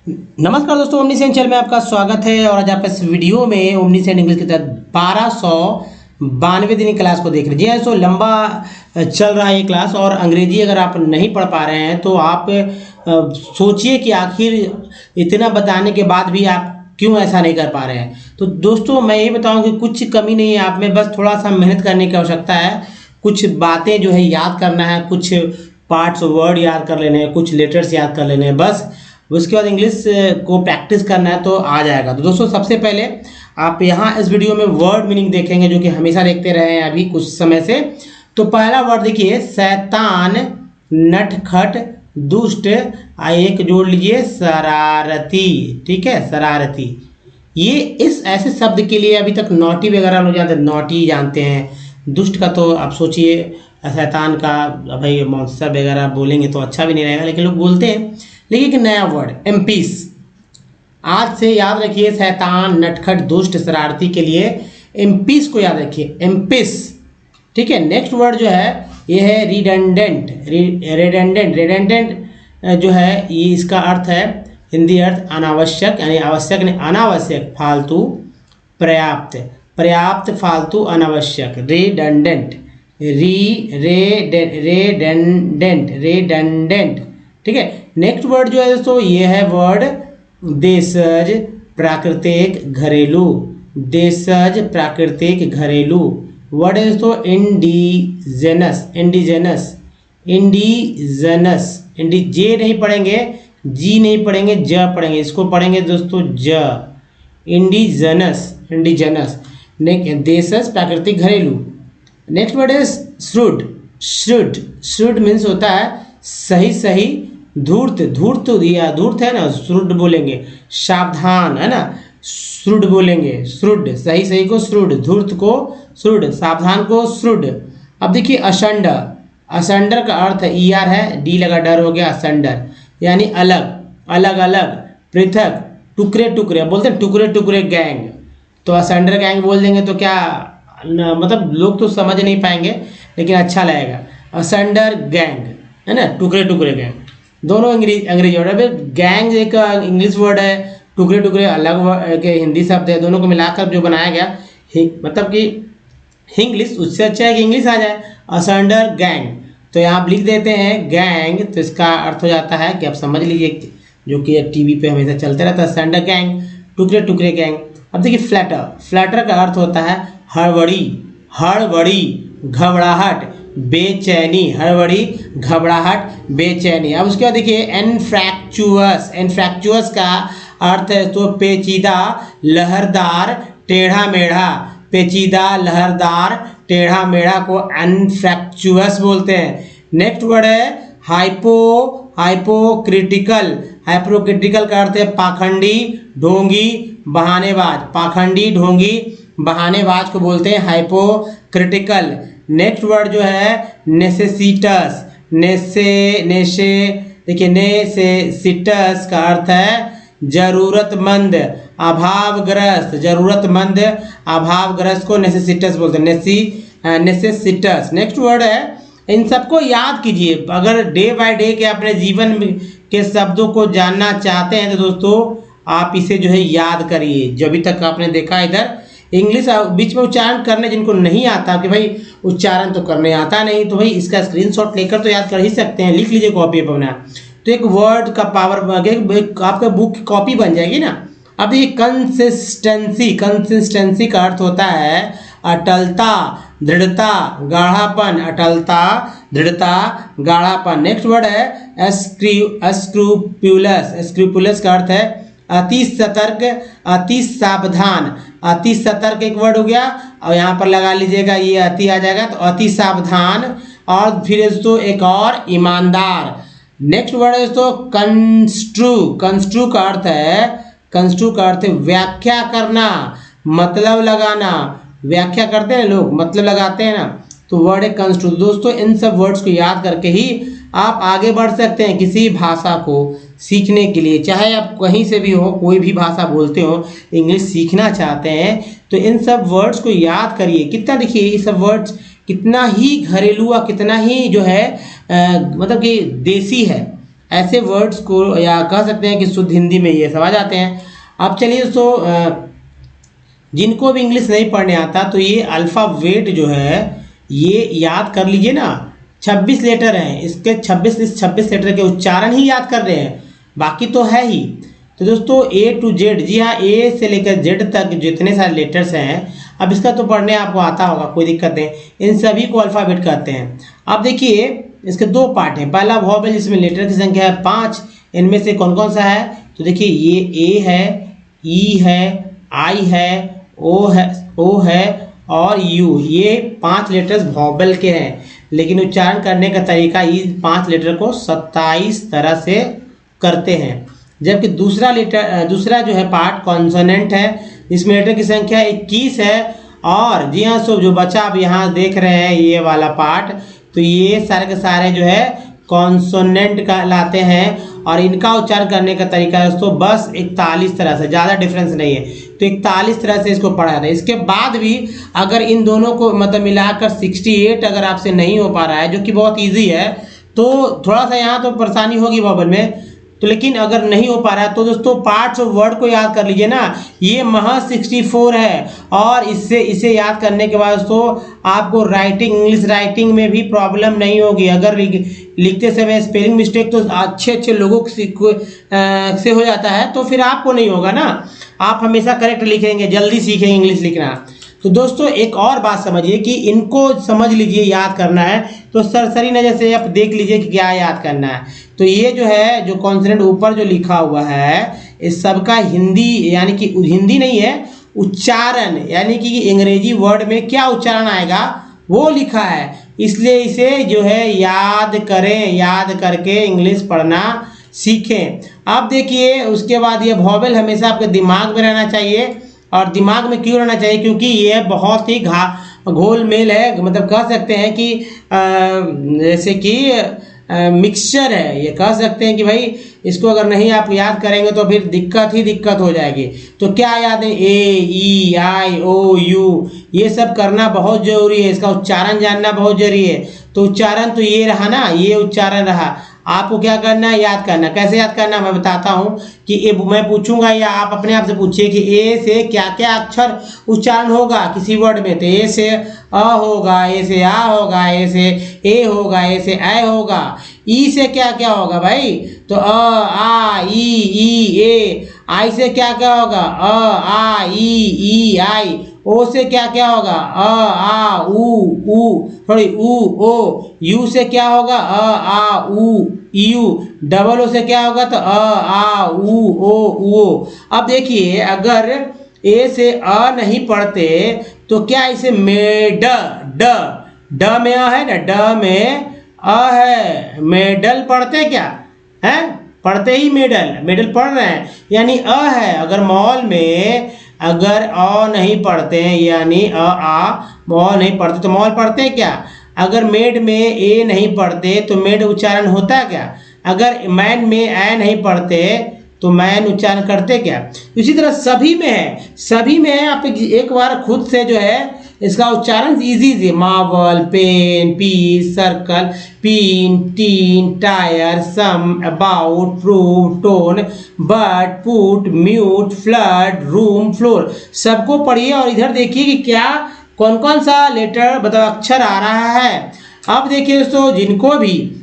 नमस्कार दोस्तों, omniscient channel में आपका स्वागत है। और आज आप इस वीडियो में ओमनीसेंट इंग्लिश के तहत 1292 दिन क्लास को देख रहे हैं। जी हाँ, सो लंबा चल रहा है ये क्लास। और अंग्रेजी अगर आप नहीं पढ़ पा रहे हैं तो आप सोचिए कि आखिर इतना बताने के बाद भी आप क्यों ऐसा नहीं कर पा रहे हैं। तो दोस्तों मैं ये बताऊँ कि कुछ कमी नहीं है आप में, बस थोड़ा सा मेहनत करने की आवश्यकता है। कुछ बातें जो है याद करना है, कुछ पार्ट्स वर्ड याद कर लेने हैं, कुछ लेटर्स याद कर लेने हैं, बस उसके बाद इंग्लिश को प्रैक्टिस करना है तो आ जाएगा। तो दोस्तों सबसे पहले आप यहाँ इस वीडियो में वर्ड मीनिंग देखेंगे, जो कि हमेशा देखते रहे हैं अभी कुछ समय से। तो पहला वर्ड देखिए, शैतान, नटखट, दुष्ट, एक जोड़ लीजिए शरारती। ठीक है, शरारती। ये इस ऐसे शब्द के लिए अभी तक नॉटी वगैरह लोग जानते हैं, नॉटी जानते हैं। दुष्ट का तो आप सोचिए, शैतान का भाई मॉन्स्टर वगैरह बोलेंगे तो अच्छा भी नहीं रहेगा, लेकिन लोग बोलते हैं। लेकिन एक नया वर्ड एम्पीस, आज से याद रखिए। शैतान, नटखट, दुष्ट, शरारती के लिए एम्पीस को याद रखिए, एम्पिस। ठीक है, नेक्स्ट वर्ड जो है ये है रिडंडेंट। रिडंडेंट जो है ये इसका अर्थ है, हिंदी अर्थ अनावश्यक, यानी आवश्यक नहीं, अनावश्यक, फालतू, पर्याप्त, पर्याप्त, फालतू, अनावश्यक, रिडंडेंट, रिडंडेंट। ठीक है, नेक्स्ट वर्ड जो है दोस्तों ये है वर्ड देशज, प्राकृतिक, घरेलू। देशज, प्राकृतिक, घरेलू। वर्ड है दोस्तों इंडिजेनस, इंडिजेनस, इंडिजेनस। जे नहीं पढ़ेंगे, जी नहीं पढ़ेंगे, ज पढ़ेंगे। इसको पढ़ेंगे दोस्तों ज, इंडिजेनस, इंडिजेनस। देशज, प्राकृतिक, घरेलू। नेक्स्ट वर्ड है श्रुड, श्रुड। श्रुड मीन्स होता है सही सही, धूर्त, धूर्त या धूर्त है ना, श्रुड बोलेंगे। सावधान है ना, श्रुड बोलेंगे, श्रुड, सही सही को श्रुड, धूर्त को श्रुड, सावधान को श्रुड। अब देखिए असंडर, असंडर का अर्थ है ईआर है, डी लगा डर हो गया, असंडर यानी अलग, अलग अलग, पृथक, टुकड़े टुकड़े, बोलते हैं टुकड़े टुकड़े गैंग। तो असंडर गैंग बोल देंगे तो क्या मतलब लोग तो समझ नहीं पाएंगे, लेकिन अच्छा लगेगा। असंडर गैंग है ना, टुकड़े टुकड़े गैंग, दोनों अंग्रेजी वर्ड है। गैंग एक इंग्लिश वर्ड है, टुकड़े टुकड़े अलग के हिंदी शब्द है, दोनों को मिलाकर जो बनाया गया मतलब कि इंग्लिश, उससे अच्छा है कि इंग्लिश आ जाए। असंडर गैंग, तो यहाँ आप लिख देते हैं गैंग, तो इसका अर्थ हो जाता है कि आप समझ लीजिए, जो कि टीवी पे हमेशा चलते रहता है, असंडर गैंग, टुकड़े टुकड़े गैंग। अब देखिए फ्लैटर, फ्लैटर का अर्थ होता है हड़बड़ी, हड़बड़ी, घबराहट, बेचैनी, हड़बड़ी, घबराहट, बेचैनी। अब उसके बाद देखिए एनफ्रैक्चुअस, एनफ्रैक्चुअस का अर्थ है तो पेचीदा, लहरदार, टेढ़ा मेढ़ा। पेचीदा, लहरदार, टेढ़ा मेढ़ा को एनफ्रैक्चुअस बोलते हैं। नेक्स्ट वर्ड है हाइपो, हाइपोक्रिटिकल। हाइपोक्रिटिकल का अर्थ है पाखंडी, ढोंगी, बहानेबाज। पाखंडी, ढोंगी, बहानेबाज को बोलते हैं हाइपोक्रिटिकल। नेक्स्ट वर्ड जो है नेसेसिटस, नेसे देखिए नेसेसिटस का अर्थ है जरूरतमंद, अभावग्रस्त, जरूरतमंद, अभावग्रस्त को नेसेसिटस बोलते हैं, नेसेसिटस। नेक्स्ट वर्ड है, इन सबको याद कीजिए। अगर डे बाय डे के अपने जीवन के शब्दों को जानना चाहते हैं तो दोस्तों आप इसे जो है याद करिए। जो अभी तक आपने देखा इधर इंग्लिश बीच में उच्चारण करने जिनको नहीं आता कि भाई उच्चारण तो करने आता नहीं, तो भाई इसका स्क्रीनशॉट लेकर तो याद कर ही सकते हैं। लिख लीजिए कॉपी पर अपना, तो एक वर्ड का पावर आपका बुक की कॉपी बन जाएगी ना। अब ये कंसिस्टेंसी, कंसिस्टेंसी का अर्थ होता है अटलता, दृढ़ता, गाढ़ापन। अटलता, दृढ़ता, गाढ़ापन। नेक्स्ट वर्ड है स्क्रूपुलस, स्क्रूपुलस का अर्थ है अति सतर्क, अति सावधान। अति सतर्क एक वर्ड हो गया, और यहाँ पर लगा लीजिएगा ये अति आ जाएगा, तो अति सावधान। और फिर दोस्तों एक और ईमानदार। नेक्स्ट वर्ड है दोस्तों कंस्ट्रू, कंस्ट्रू का अर्थ है, कंस्ट्रू का अर्थ है व्याख्या करना, मतलब लगाना। व्याख्या करते हैं लोग, मतलब लगाते हैं ना, तो वर्ड है कंस्ट्रू। दोस्तों इन सब वर्ड्स को याद करके ही आप आगे बढ़ सकते हैं किसी भाषा को सीखने के लिए। चाहे आप कहीं से भी हो, कोई भी भाषा बोलते हो, इंग्लिश सीखना चाहते हैं तो इन सब वर्ड्स को याद करिए। कितना देखिए ये सब वर्ड्स कितना ही घरेलू और कितना ही जो है मतलब कि देसी है। ऐसे वर्ड्स को या कह सकते हैं कि शुद्ध हिंदी में ये सब आ जाते हैं। अब चलिए दोस्तों, जिनको भी इंग्लिश नहीं पढ़ने आता तो ये अल्फ़ाबेट जो है ये याद कर लीजिए ना। 26 लेटर हैं, इसके 26 लेटर के उच्चारण ही याद कर रहे हैं, बाकी तो है ही। तो दोस्तों A to Z, जी हाँ, A से लेकर Z तक जितने सारे लेटर्स हैं, अब इसका तो पढ़ने आपको आता होगा, कोई दिक्कत नहीं, इन सभी को अल्फ़ाबेट कहते हैं। अब देखिए इसके दो पार्ट हैं। पहला वॉवेल जिसमें लेटर की संख्या है 5, इनमें से कौन कौन सा है? तो देखिए ये A है, E है, I है, O है और U, ये 5 लेटर्स वॉवेल के हैं। लेकिन उच्चारण करने का तरीका इस 5 लेटर को 27 तरह से करते हैं। जबकि दूसरा जो है पार्ट कॉन्सोनेंट है, इसमें लेटर की संख्या 21 है। और जी हाँ, सो जो बच्चा आप यहाँ देख रहे हैं ये वाला पार्ट, तो ये सारे के सारे जो है कॉन्सोनेंट कहलाते हैं। और इनका उच्चारण करने का तरीका दोस्तों बस 41 तरह से, ज़्यादा डिफरेंस नहीं है। तो 41 तरह से इसको पढ़ा था। इसके बाद भी अगर इन दोनों को मतलब मिलाकर 68 अगर आपसे नहीं हो पा रहा है, जो कि बहुत ईजी है, तो थोड़ा सा यहाँ तो परेशानी होगी वॉवेल में, तो लेकिन अगर नहीं हो पा रहा है तो दोस्तों पार्ट्स ऑफ वर्ड को याद कर लीजिए ना। ये महज 64 है और इसे याद करने के बाद दोस्तों आपको इंग्लिश राइटिंग में भी प्रॉब्लम नहीं होगी। अगर लिखते समय स्पेलिंग मिस्टेक तो अच्छे लोगों से हो जाता है, तो फिर आपको नहीं होगा ना। आप हमेशा करेक्ट लिखेंगे, जल्दी सीखेंगे इंग्लिश लिखना। तो दोस्तों एक और बात समझिए कि इनको समझ लीजिए, याद करना है तो सरसरी नज़र से आप देख लीजिए कि क्या याद करना है। तो ये जो है, जो कॉन्सोनेंट ऊपर जो लिखा हुआ है, इस सबका हिंदी यानी कि हिंदी नहीं है, उच्चारण यानी कि अंग्रेजी वर्ड में क्या उच्चारण आएगा वो लिखा है। इसलिए इसे जो है याद करें, याद करके इंग्लिश पढ़ना सीखें। अब देखिए उसके बाद ये वॉवेल हमेशा आपके दिमाग में रहना चाहिए। और दिमाग में क्यों रहना चाहिए? क्योंकि ये बहुत ही घोल मेल है, मतलब कह सकते हैं कि जैसे कि मिक्सचर है। ये कह सकते हैं कि भाई इसको अगर नहीं आप याद करेंगे तो फिर दिक्कत हो जाएगी। तो क्या याद है? A, E, I, O, U, ये सब करना बहुत जरूरी है। इसका उच्चारण जानना बहुत जरूरी है। तो उच्चारण तो ये रहा ना, ये उच्चारण रहा। आपको क्या करना है? याद करना। कैसे याद करना मैं बताता हूँ कि मैं पूछूंगा या आप अपने आप से पूछिए कि ए से क्या क्या अक्षर उच्चारण होगा किसी वर्ड में। तो ए से अ होगा, ए से आ होगा, ए से ए होगा, ए से ऐ होगा। ई से क्या क्या होगा भाई? तो अ, आ, ई, ए। आई से क्या क्या होगा? अ, आ, ई, आई। ओ से क्या क्या होगा? अ, आ, ऊ, सॉरी ओ। यू से क्या होगा? अ, आ, ऊ, यू। डबल ओ से क्या होगा? तो अ, आ, ओ। अब देखिए अगर ए से अ नहीं पढ़ते तो क्या इसे ड में अ है ना, ड में अ है, मेडल पढ़ते क्या है? पढ़ते ही मेडल पढ़ रहे हैं, यानी अ है। अगर मॉल में अगर अ नहीं पढ़ते हैं यानी मॉल नहीं पढ़ते तो मॉल पढ़ते हैं क्या? अगर मेड में ए नहीं पढ़ते तो मेड उच्चारण होता क्या? अगर मैन में ए नहीं पढ़ते तो मैन उच्चारण करते क्या? इसी तरह सभी में है। आप एक बार खुद से जो है इसका उच्चारण easy marble, pen, piece, circle, pin, tin, tyre, some, about, proof, tone, but, put, mute, flood, room, floor, सबको पढ़िए और इधर देखिए कि क्या कौन कौन सा लेटर मतलब अक्षर आ रहा है। अब देखिए दोस्तों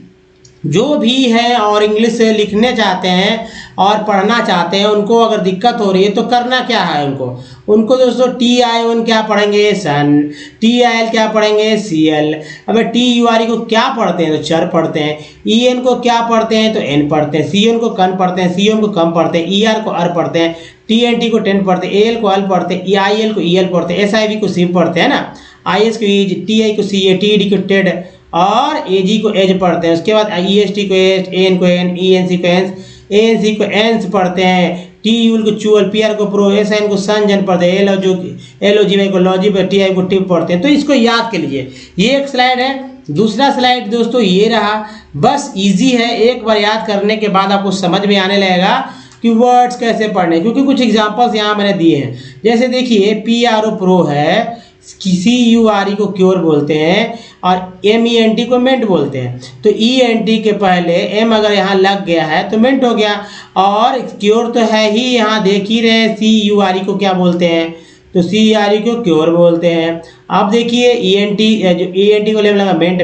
जो भी है और इंग्लिश से लिखने चाहते हैं और पढ़ना चाहते हैं, उनको अगर दिक्कत हो रही है तो करना क्या है उनको दोस्तों TI1 क्या पढ़ेंगे? सन। TIL क्या पढ़ेंगे? CL। अब TURE को क्या पढ़ते हैं? तो चर पढ़ते हैं। EN को क्या पढ़ते हैं? तो N पढ़ते हैं। CN को कन पढ़ते हैं। CM को कम पढ़ते हैं। ER को अर पढ़ते हैं। TNT को टेन पढ़ते हैं। AL को अल पढ़ते हैं। EIL को EL पढ़ते हैं। SIV को सिव पढ़ते हैं ना। IS को ईज, TI को CA, TD को टेड और AG को एज पढ़ते हैं। उसके बाद EST को एज, AN को एन, ENC को एंस, ANC को एंस पढ़ते हैं। TUL को चुअल, PR को प्रो, SN को संजन पढ़ते हैं। LOGY को लॉजी, TI को टिप पढ़ते हैं। तो इसको याद कर लीजिए। ये एक स्लाइड है। दूसरा स्लाइड दोस्तों ये रहा, बस इजी है। एक बार याद करने के बाद आपको समझ में आने लगेगा कि वर्ड्स कैसे पढ़ने, क्योंकि कुछ एग्जांपल्स यहाँ मैंने दिए हैं। जैसे देखिए PRO प्रो है, CURE को क्योर बोलते हैं और MENT को मेंट बोलते हैं। तो ENT के पहले M अगर यहाँ लग गया है तो मेंट हो गया, और क्योर तो है ही, यहाँ देख ही रहे हैं CURE को क्या बोलते हैं, तो CURE को क्योर बोलते हैं। अब देखिए ENT, जो ENT को लेने लगा मेंट,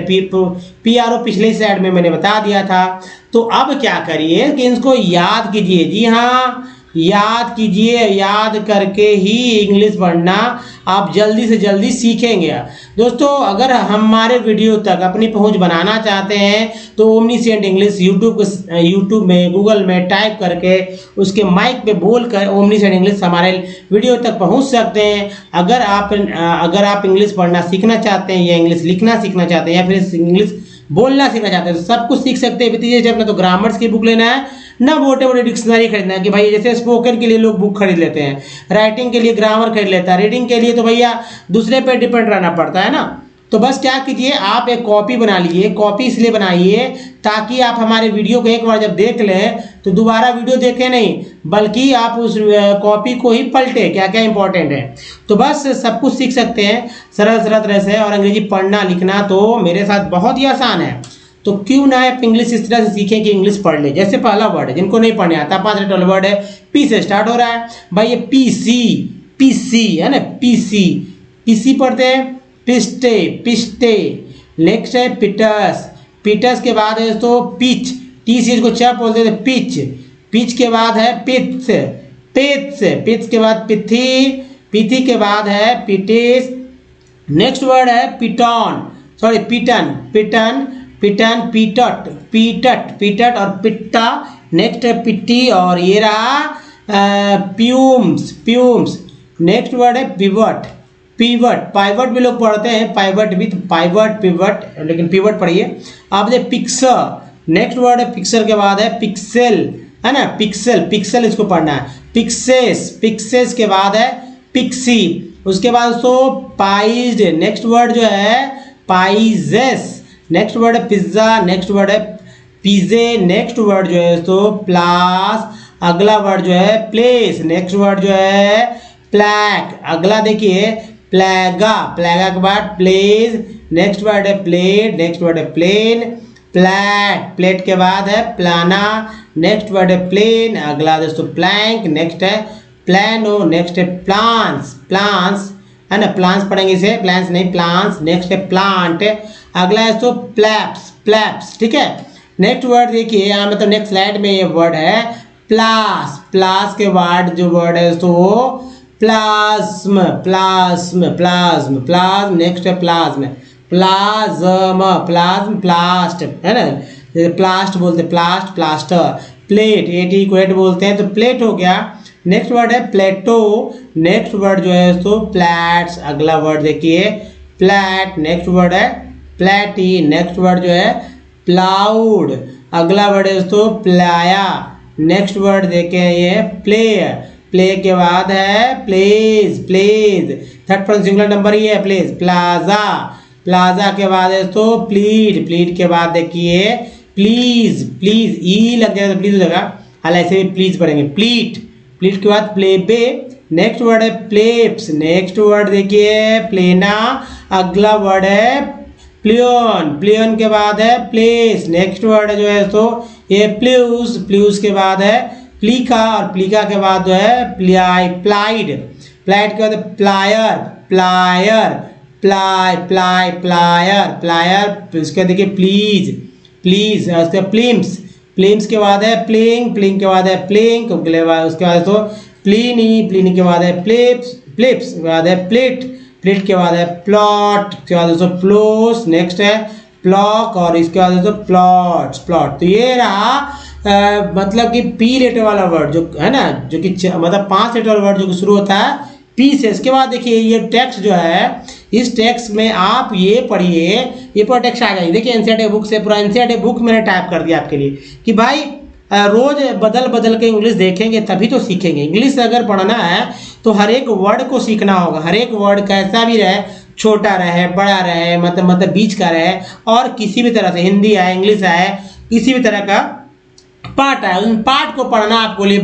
PRO पिछले स्लाइड में मैंने बता दिया था। तो अब क्या करिए कि इसको याद कीजिए, जी हाँ याद कीजिए, याद करके ही इंग्लिश पढ़ना आप जल्दी से जल्दी सीखेंगे। दोस्तों अगर हमारे वीडियो तक अपनी पहुंच बनाना चाहते हैं तो ओमनीसेंट इंग्लिश यूट्यूब में, गूगल में टाइप करके उसके माइक पे बोल कर ओमनीसेंट इंग्लिश हमारे वीडियो तक पहुंच सकते हैं। अगर आप इंग्लिश पढ़ना सीखना चाहते हैं या इंग्लिश लिखना सीखना चाहते हैं या फिर इंग्लिश बोलना सीखना चाहते हैं तो सब कुछ सीख सकते हैं। भतीजे जब ना तो ग्रामर्स की बुक लेना है ना मोटे मोटे डिक्शनरी खरीदना है, कि भाई जैसे स्पोकन के लिए लोग बुक खरीद लेते हैं, राइटिंग के लिए ग्रामर खरीद लेता है, रीडिंग के लिए तो भैया दूसरे पे डिपेंड रहना पड़ता है ना। तो बस क्या कीजिए, आप एक कॉपी बना लीजिए। कॉपी इसलिए बनाइए ताकि आप हमारे वीडियो को एक बार जब देख लें तो दोबारा वीडियो देखें नहीं, बल्कि आप उस कॉपी को ही पलटे, क्या क्या इंपॉर्टेंट है। तो बस सब कुछ सीख सकते हैं सरल सरल तरह से। और अंग्रेजी पढ़ना लिखना तो मेरे साथ बहुत ही आसान है, तो क्यों ना आप इंग्लिश इस तरह से सीखें कि इंग्लिश पढ़ ले। जैसे पहला वर्ड है, जिनको नहीं पढ़ने आता, 5 लेटर वर्ड है, पी से स्टार्ट हो रहा है भाई, ये पीसी है ना, पीसी पढ़ते हैं, पिस्टे। नेक्स्ट है पिटस के बाद है तो पिच, टी सी को च बोलते थे, पिच के बाद है पिथ्स के बाद पिथी के बाद है पिटिस। नेक्स्ट वर्ड है पीटट और पिट्टा। नेक्स्ट है पिट्टी, और ये रहा प्यूम्स। नेक्स्ट वर्ड है पाइवट भी लोग पढ़ते हैं, पिवट, लेकिन पिवट पढ़िए। अब पिक्सर, नेक्स्ट वर्ड है पिक्सर के बाद है पिक्सेल, है ना, पिक्सल इसको पढ़ना है। पिक्सेस के बाद है पिक्सी, उसके बाद तो पाइज्ड। नेक्स्ट वर्ड जो है पाइजेस। नेक्स्ट वर्ड है पिज्जा, नेक्स्ट वर्ड है पिज़्ज़े। नेक्स्ट वर्ड जो है तो प्लास, अगला वर्ड जो है प्लेस। नेक्स्ट वर्ड जो है प्लैक, अगला देखिए प्लेगा के बाद प्लेस। नेक्स्ट वर्ड है प्लेट, नेक्स्ट वर्ड है प्लेन। प्लेट के बाद है प्लाना। नेक्स्ट वर्ड है प्लेन, अगला दोस्तों प्लैंक। नेक्स्ट है प्लानो। नेक्स्ट है प्लांट्स, है ना, प्लांट्स पढ़ेंगे इसे, प्लांट्स नहीं प्लांट्स। नेक्स्ट है प्लांट, अगला है तो प्लैप्स, ठीक है। नेक्स्ट वर्ड देखिए यहाँ मतलब नेक्स्ट स्लाइड में ये वर्ड है प्लास के बाद जो वर्ड है तो प्लाज्म। नेक्स्ट है प्लाज्म, प्लास्ट, है ना, जैसे प्लास्ट बोलते, प्लास्टर। प्लेट, एट बोलते हैं तो प्लेट हो गया। नेक्स्ट वर्ड है प्लेटो। नेक्स्ट वर्ड जो है तो प्लैट्स, अगला वर्ड देखिए प्लैट। नेक्स्ट वर्ड है प्लैटी। नेक्स्ट वर्ड जो है प्लाउड, अगला वर्ड है तो प्लाया। नेक्स्ट वर्ड देखें ये प्ले के बाद है plays, third person singular number ही है प्लेज। प्लाजा के बाद है तो प्लीड के बाद देखिए प्लीज, ई लग जाएगा तो प्लीज हो जाएगा, हालांकि ऐसे भी प्लीज पढ़ेंगे। प्लीट के बाद प्लेबे। नेक्स्ट वर्ड है प्लेप्स। नेक्स्ट वर्ड देखिए प्लेना, अगला वर्ड है प्लियन के बाद है प्लेस। नेक्स्ट वर्ड जो है तो ये प्ल्यूस के बाद है प्लीका, और प्लीका के बाद जो है प्लाइड के बाद प्लायर। उसके देखिए प्लीज, उसके प्लिम्स के बाद है प्लिंग के बाद है प्लिंक, उसके बाद तो प्लीनी के बाद है प्लिप्स के बाद है प्लेट के बाद है प्लॉट, के बाद दोस्तों प्लोस। नेक्स्ट है प्लॉक, और इसके बाद दोस्तों प्लॉट। तो ये रहा मतलब कि पी लेटर वाला वर्ड जो है ना, जो कि मतलब 5 लेटर वाला वर्ड जो शुरू होता है पी से। इसके बाद देखिए ये टेक्स्ट जो है, इस टेक्स्ट में आप ये पढ़िए, ये पूरा टेक्स्ट आ जाएगी। देखिए एनसीईआरटी बुक से, पूरा एनसीईआरटी बुक मैंने टाइप कर दिया आपके लिए कि भाई रोज बदल के इंग्लिश देखेंगे तभी तो सीखेंगे। इंग्लिश अगर पढ़ना है तो हर एक वर्ड को सीखना होगा। हर एक वर्ड कैसा भी रहे, छोटा रहे, बड़ा रहे, मतलब बीच का रहे, और किसी भी तरह से हिंदी आए, इंग्लिश आए, किसी भी तरह का पार्ट आए, उन पार्ट को पढ़ना आपको लिए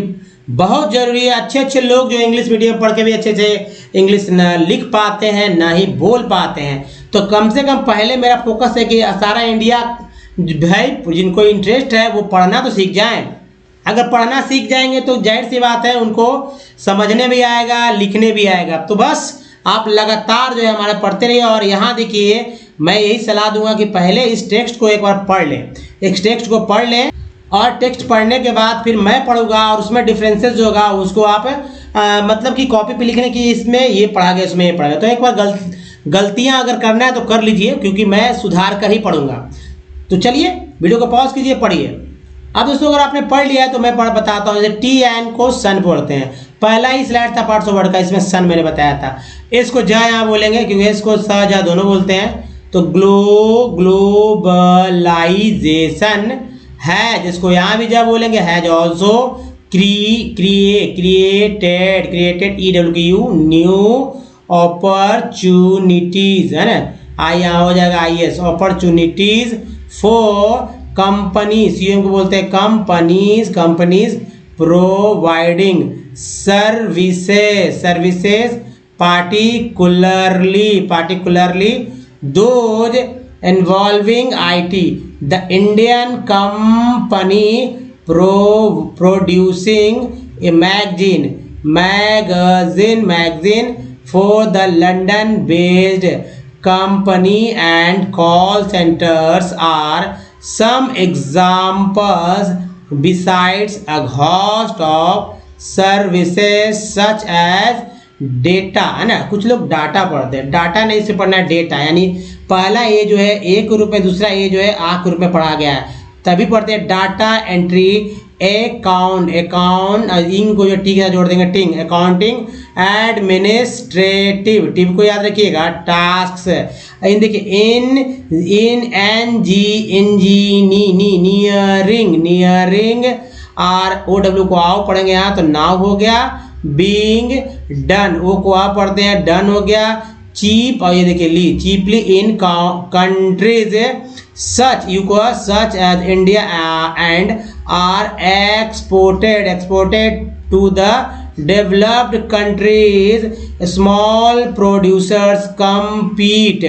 बहुत जरूरी है। अच्छे अच्छे लोग जो इंग्लिश मीडियम पढ़ के भी अच्छे से इंग्लिश ना लिख पाते हैं ना ही बोल पाते हैं, तो कम से कम पहले मेरा फोकस है कि सारा इंडिया भाई जिनको इंटरेस्ट है वो पढ़ना तो सीख जाएं। अगर पढ़ना सीख जाएंगे तो जाहिर सी बात है उनको समझने भी आएगा, लिखने भी आएगा। तो बस आप लगातार जो है हमारा पढ़ते रहिए। और यहाँ देखिए मैं यही सलाह दूंगा कि पहले इस टेक्स्ट को एक बार पढ़ लें, इस टेक्स्ट को पढ़ लें, और टेक्स्ट पढ़ने के बाद फिर मैं पढ़ूंगा और उसमें डिफरेंसेस जो होगा उसको आप मतलब कि कॉपी पे लिखने की, इसमें ये पढ़ा गया इसमें ये पढ़ा गया। तो एक बार गलतियां अगर करना है तो कर लीजिए, क्योंकि मैं सुधार कर ही पढ़ूंगा। तो चलिए वीडियो को पॉज कीजिए, पढ़िए। अब दोस्तों अगर आपने पढ़ लिया है तो मैं बताता हूँ। जैसे टी एन को सन पढ़ते हैं, पहला ही स्लाइड था पार्ट्स ऑफ वर्ड का, इसमें सन मैंने बताया था। इसको जा यहाँ बोलेंगे क्योंकि इसको स जा दोनों बोलते हैं। तो ग्लोबलाइजेशन है, जिसको यहाँ भी जा बोलेंगे, has also created EWU new opportunities, है ना। आई यहाँ हो जाएगा IS, opportunities for company, CM को बोलते हैं companies providing services particularly those involving IT. The Indian company producing a magazine for the London-based company and call centers are some examples. Besides a host of services such as data, है ना। कुछ लोग data पढ़ते हैं, data नहीं से पढ़ना है डेटा, यानी पहला ए जो है ए के रूप में, दूसरा ए जो है आ के रूप में पढ़ा गया है, तभी पढ़ते हैं डाटा एंट्री। अकाउंट इंग को जो टी के साथ जोड़ देंगे टिंग, अकाउंटिंग एडमिनिस्ट्रेटिव, टिव को याद रखिएगा, टास्क। इन देखिए नियरिंग आर OW को आओ पढ़ेंगे यहाँ, तो नाउ हो गया। बीइंग डन, ओ को आप पढ़ते हैं, डन हो गया। चीप, और ये देखिए ली, cheaply in countries such as India and are exported to the developed countries. Small producers compete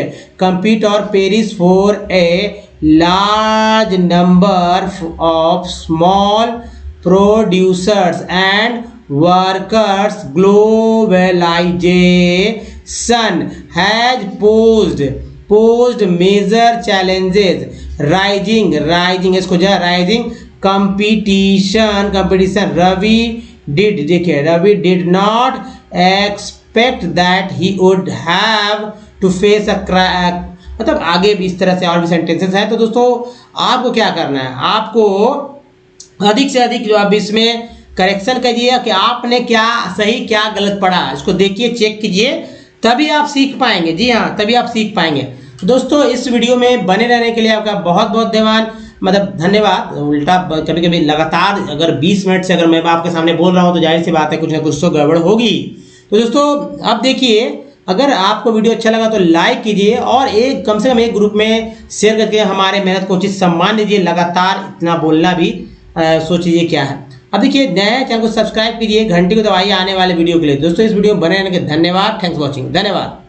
or perish for a large number of small producers and workers. Globalization has posed major challenges. Rising इसको जो rising competition. Ravi did not expect that he would have to face a crack. मतलब आगे भी इस तरह से और भी सेंटेंसेस हैं। तो दोस्तों आपको क्या करना है, आपको अधिक से अधिक जो आप इसमें करेक्शन करिए कि आपने क्या सही क्या गलत पढ़ा, इसको देखिए, चेक कीजिए, तभी आप सीख पाएंगे। जी हाँ, तभी आप सीख पाएंगे। तो दोस्तों इस वीडियो में बने रहने के लिए आपका बहुत बहुत धन्यवाद। उल्टा कभी कभी लगातार अगर 20 मिनट से अगर मैं आपके सामने बोल रहा हूँ तो जाहिर सी बात है कुछ ना कुछ तो गड़बड़ होगी। तो दोस्तों अब देखिए, अगर आपको वीडियो अच्छा लगा तो लाइक कीजिए और एक कम से कम एक ग्रुप में शेयर करके हमारे मेहनत को उचित सम्मान दीजिए। लगातार इतना बोलना भी सोचिए क्या है। अब देखिए नए चैनल को सब्सक्राइब कीजिए, घंटी को दबाइए आने वाले वीडियो के लिए। दोस्तों इस वीडियो में बने रहने के धन्यवाद। थैंक्स फॉर वॉचिंग, धन्यवाद।